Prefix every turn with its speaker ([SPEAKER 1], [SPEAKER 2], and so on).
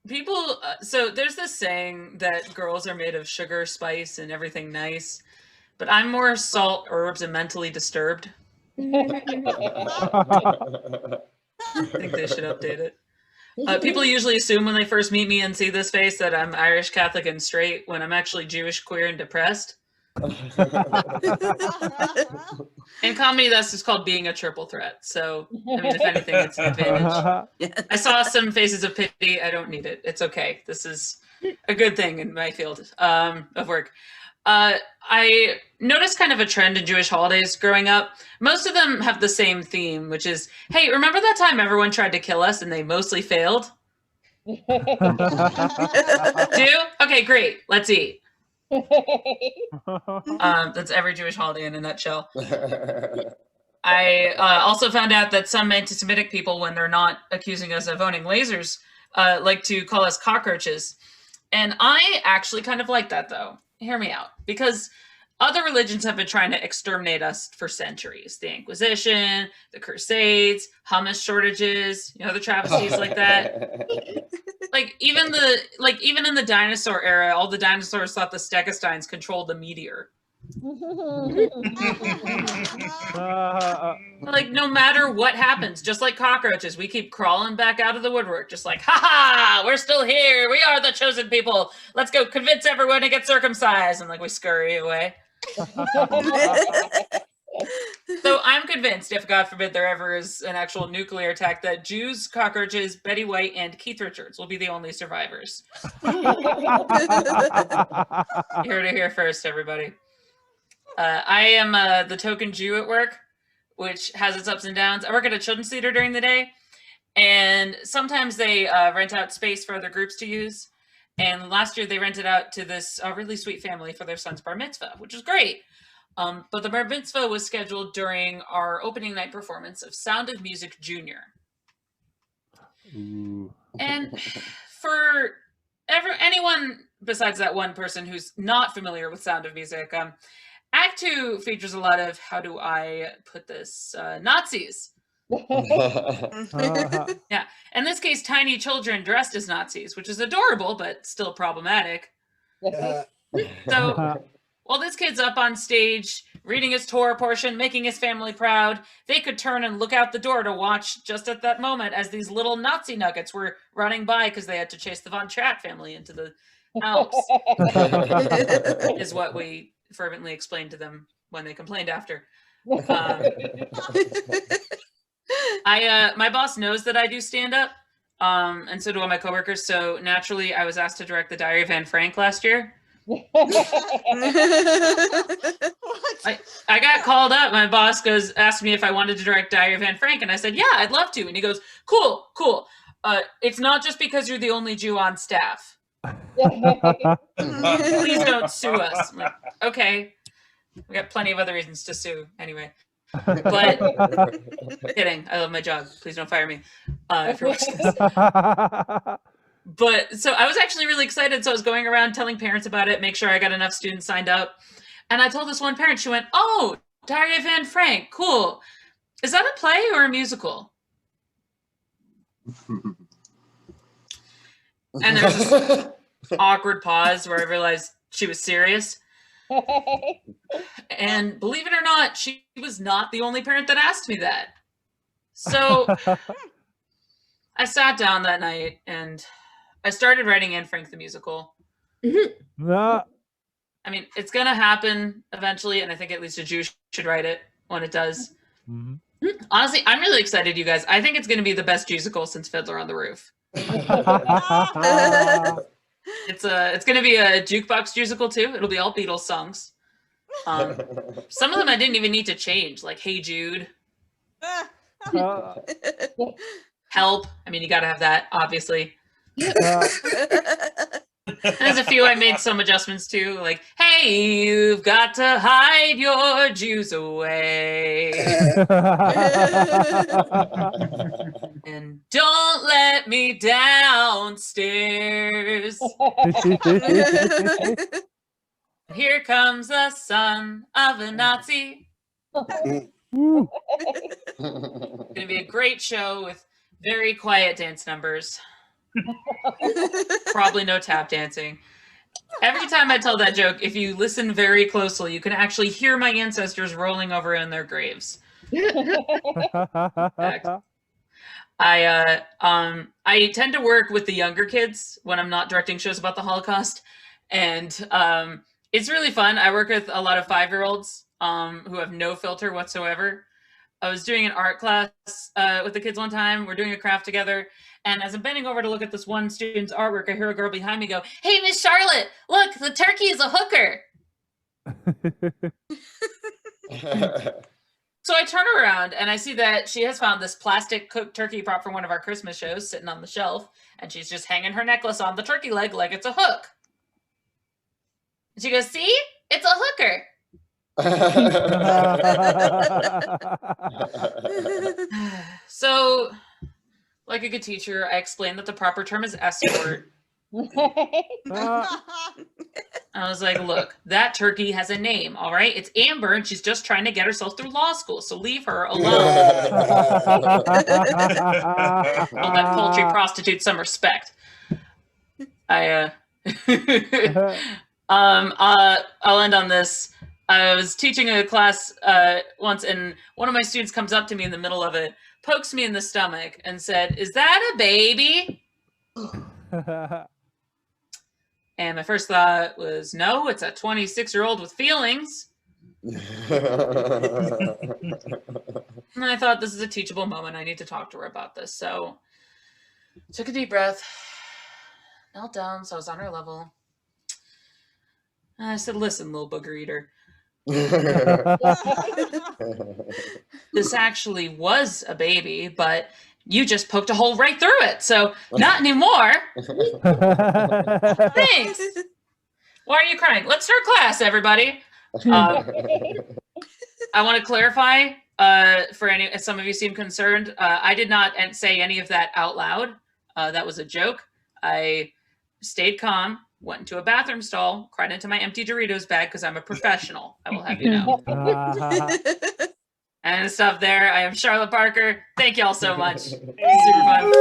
[SPEAKER 1] People, so there's this saying that girls are made of sugar, spice, and everything nice, but I'm more salt, herbs, and mentally disturbed. I think they should update it. People usually assume when they first meet me and see this face that I'm Irish, Catholic, and straight when I'm actually Jewish, queer, and depressed. In comedy, that's just called being a triple threat. So, I mean, if anything, it's an advantage. I saw some faces of pity. I don't need it. It's okay. This is a good thing in my field of work. I noticed kind of a trend in Jewish holidays growing up. Most of them have the same theme, which is, hey, remember that time everyone tried to kill us and they mostly failed? Do? Okay, great. Let's eat. That's every Jewish holiday in a nutshell. I also found out that some anti-Semitic people, when they're not accusing us of owning lasers, like to call us cockroaches. And I actually kind of like that, though. Hear me out. Because other religions have been trying to exterminate us for centuries. The Inquisition, the Crusades, hummus shortages, the travesties like that. Even in the dinosaur era, all the dinosaurs thought the Stegosteins controlled the meteor. No matter what happens, just like cockroaches, we keep crawling back out of the woodwork, just like, ha ha, we're still here. We are the chosen people. Let's go convince everyone to get circumcised. And we scurry away. So I'm convinced, if God forbid there ever is an actual nuclear attack, that Jews, cockroaches, Betty White, and Keith Richards will be the only survivors. You heard it here first, everybody. I am the token Jew at work, which has its ups and downs. I work at a children's theater during the day, and sometimes they rent out space for other groups to use. And last year they rented out to this really sweet family for their son's bar mitzvah, which was great. But the bar mitzvah was scheduled during our opening night performance of Sound of Music Junior.
[SPEAKER 2] Ooh.
[SPEAKER 1] And for anyone besides that one person who's not familiar with Sound of Music, Act 2 features a lot of, how do I put this, Nazis. Yeah, in this case, tiny children dressed as Nazis, which is adorable, but still problematic. So while this kid's up on stage, reading his Torah portion, making his family proud, they could turn and look out the door to watch just at that moment as these little Nazi nuggets were running by because they had to chase the Von Trapp family into the Alps, is what we fervently explained to them when they complained after. My boss knows that I do stand-up, and so do all my coworkers, so naturally I was asked to direct the Diary of Anne Frank last year. I got called up. My boss asked me if I wanted to direct Diary of Anne Frank, and I said, yeah, I'd love to. And he goes, cool. It's not just because you're the only Jew on staff. Please don't sue us. I'm like, okay. We got plenty of other reasons to sue anyway. But kidding. I love my job. Please don't fire me if you're watching this. But so I was actually really excited. So I was going around telling parents about it, make sure I got enough students signed up. And I told this one parent, she went, oh, Diary of Anne Frank, cool. Is that a play or a musical? And there's this awkward pause where I realized she was serious. And believe it or not, she was not the only parent that asked me that. So I sat down that night and I started writing Anne Frank the musical. I mean, it's going to happen eventually, and I think at least a Jew should write it when it does. Honestly, I'm really excited, you guys. I think it's going to be the best musical since Fiddler on the Roof. It's going to be a jukebox musical too. It'll be all Beatles songs. Some of them I didn't even need to change, like Hey Jude, Help. I mean, you got to have that, obviously. There's a few I made some adjustments to, like, hey, you've got to hide your Jews away. And don't let me downstairs. Here comes the son of a Nazi. It's going to be a great show with very quiet dance numbers. Probably no tap dancing. Every time I tell that joke, if you listen very closely, you can actually hear my ancestors rolling over in their graves. Fact. I tend to work with the younger kids when I'm not directing shows about the Holocaust, and it's really fun. I work with a lot of 5-year-olds who have no filter whatsoever. I was doing an art class with the kids one time. We're doing a craft together, and as I'm bending over to look at this one student's artwork, I hear a girl behind me go, "Hey, Miss Charlotte, look, the turkey is a hooker." So I turn around and I see that she has found this plastic cooked turkey prop from one of our Christmas shows sitting on the shelf, and she's just hanging her necklace on the turkey leg like it's a hook. And she goes, "See? It's a hooker." So, like a good teacher, I explained that the proper term is escort. I was like, "Look, that turkey has a name, all right? It's Amber, and she's just trying to get herself through law school, so leave her alone." Well, that poultry prostitute some respect. I'll end on this. I was teaching a class once, and one of my students comes up to me in the middle of it, pokes me in the stomach, and said, "Is that a baby?" And my first thought was, no, it's a 26-year-old with feelings. And I thought, this is a teachable moment. I need to talk to her about this. So took a deep breath, knelt down so I was on her level. And I said, "Listen, little booger eater. This actually was a baby, but you just poked a hole right through it. So not anymore." "Thanks. Why are you crying? Let's start class, everybody." I want to clarify for if some of you seem concerned. I did not say any of that out loud. That was a joke. I stayed calm, went into a bathroom stall, cried into my empty Doritos bag because I'm a professional. I will have you know. And stuff there. I am Charlotte Parker. Thank y'all so much. Super fun.